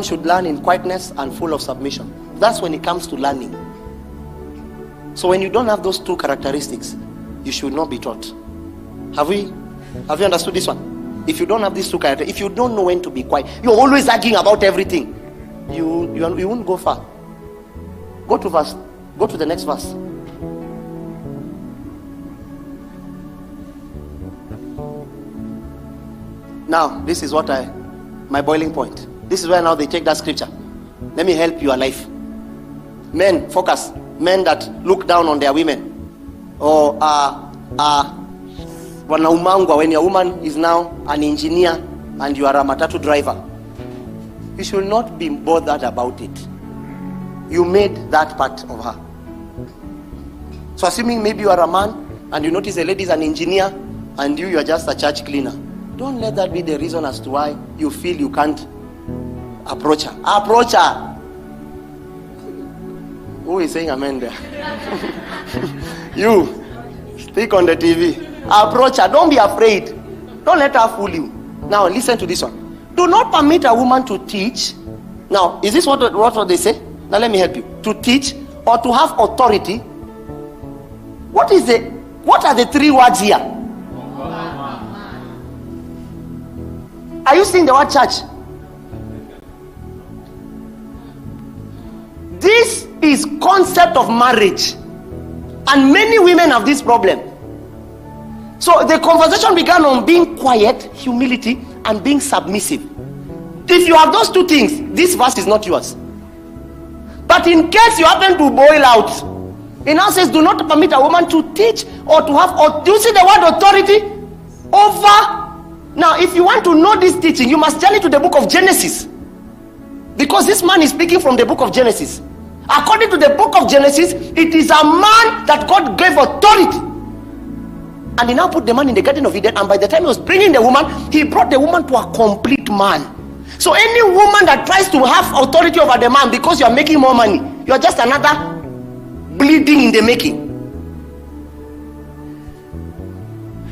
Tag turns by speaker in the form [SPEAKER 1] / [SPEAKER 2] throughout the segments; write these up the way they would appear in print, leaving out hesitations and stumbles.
[SPEAKER 1] should learn in quietness and full of submission. That's when it comes to learning. So when you don't have those two characteristics, you should not be taught. Have you understood this one? If you don't have these two characteristics, if you don't know when to be quiet, you're always arguing about everything, you won't go far. Go to the next verse. Now, this is my boiling point. This is where now they take that scripture. Let me help your life. Men, focus. Men that look down on their women. Or wanaumangwa, when your woman is now an engineer and you are a matatu driver. You should not be bothered about it. You made that part of her. So assuming maybe you are a man and you notice a lady is an engineer and you are just a church cleaner. Don't let that be the reason as to why you feel you can't approach her. Approach her. Who is saying amen there? You, stick on the TV. Approach her. Don't be afraid. Don't let her fool you. Now listen to this one. Do not permit a woman to teach. Now, is this what they say? Now let me help you. To teach or to have authority. What are the three words here? Are you seeing the word church? This is concept of marriage, and many women have this problem. So the conversation began on being quiet, humility, and being submissive. If you have those two things, this verse is not yours. But in case you happen to boil out, it now says, do not permit a woman to teach or to have, or do you see the word authority? Over. Now, if you want to know this teaching, you must journey to the book of Genesis. Because this man is speaking from the book of Genesis. According to the book of Genesis, it is a man that God gave authority. And he now put the man in the Garden of Eden. And by the time he was bringing the woman, he brought the woman to a complete man. So any woman that tries to have authority over the man because you are making more money, you are just another bleeding in the making.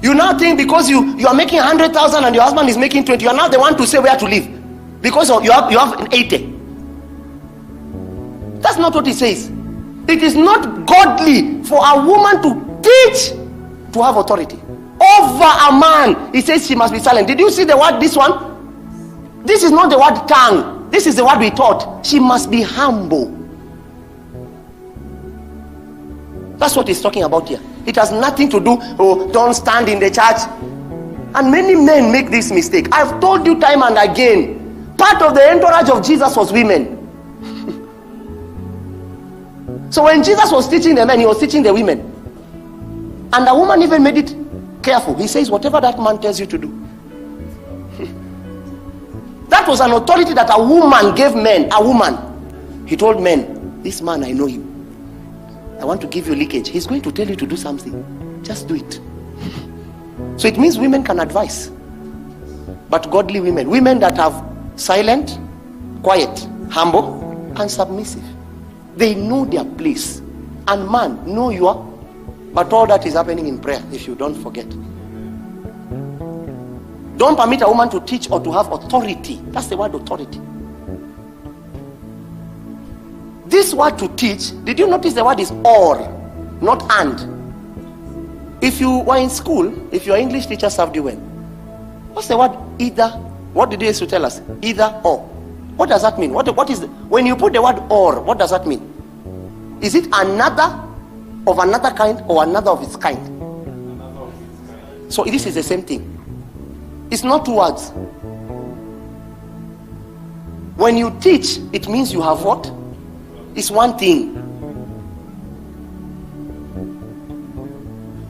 [SPEAKER 1] You now think because you are making 100,000 and your husband is making 20, you are now the one to say where to live because you have 80. That's not what he says. It is not godly for a woman to teach, to have authority over a man. He says she must be silent. Did you see the word, this one? This is not the word tongue. This is the word we taught. She must be humble. That's what he's talking about here. It has nothing to do, don't stand in the church. And many men make this mistake. I've told you time and again, part of the entourage of Jesus was women. So when Jesus was teaching the men, he was teaching the women. And the woman even made it careful. He says, whatever that man tells you to do. That was an authority that a woman gave men. A woman. He told men, this man, I know him. I want to give you leakage. He's going to tell you to do something. Just do it. So it means women can advise. But godly women, women that have silent, quiet, humble, and submissive. They know their place. And man, know you are. But all that is happening in prayer, if you don't forget. Don't permit a woman to teach or to have authority. That's the word authority. This word to teach, did you notice the word is or, not and? If you were in school, if your English teacher served you well, what's the word either? What did they used to tell us? Either or. What does that mean? What is when you put the word or, what does that mean? Is it another of another kind or another of its kind? So this is the same thing. It's not two words. When you teach, it means you have what? It's one thing.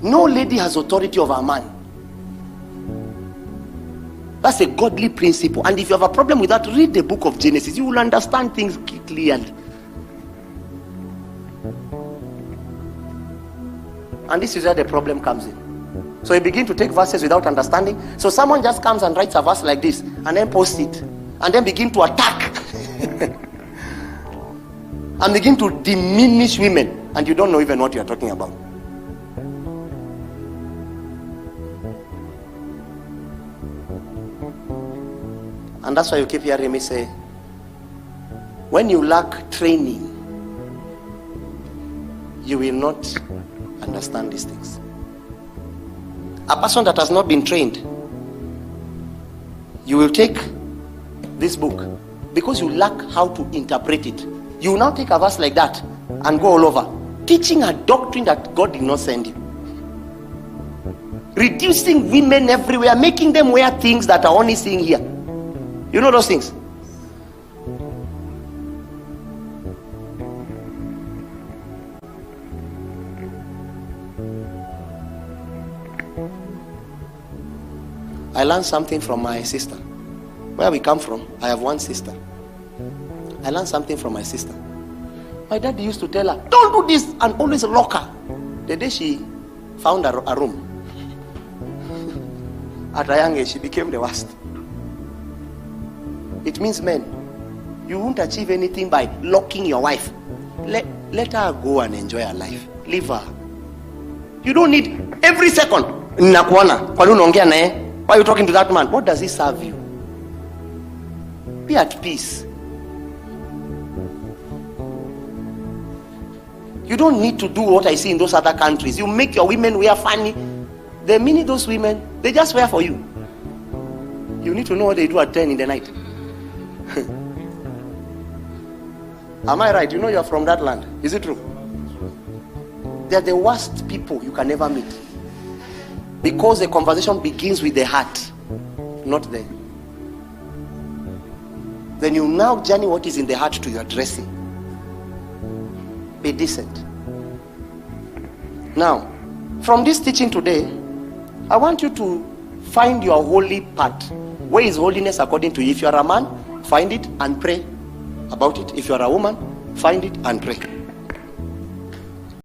[SPEAKER 1] No lady has authority over a man. That's a godly principle. And if you have a problem with that, read the book of Genesis. You will understand things clearly. And this is where the problem comes in. So you begin to take verses without understanding. So someone just comes and writes a verse like this and then posts it and then begin to attack and begin to diminish women, and you don't know even what you are talking about. And that's why you keep hearing me say, When you lack training, you will not understand these things. A person that has not been trained, you will take this book because you lack how to interpret it. You will now take a verse like that and go all over, teaching a doctrine that God did not send you. Reducing women everywhere, making them wear things that are only seen here. You know those things? I learned something from my sister. Where we come from, I have one sister. I learned something from my sister. My dad used to tell her, don't do this, and always lock her. The day she found a room, at a young age, she became the worst. It means, men, you won't achieve anything by locking your wife. Let her go and enjoy her life. Leave her. You don't need every second. Why are you talking to that man? What does he serve you? Be at peace. You don't need to do what I see in those other countries. You make your women wear funny. The minute those women, they just wear for you. You need to know what they do at 10 in the night. Am I right? You know you're from that land. Is it true? They're the worst people you can ever meet. Because the conversation begins with the heart, not the. Then you now journey what is in the heart to your dressing. Be decent. Now, from this teaching today, I want you to find your holy part. Where is holiness according to you? If you are a man, find it and pray about it. If you are a woman, find it and pray.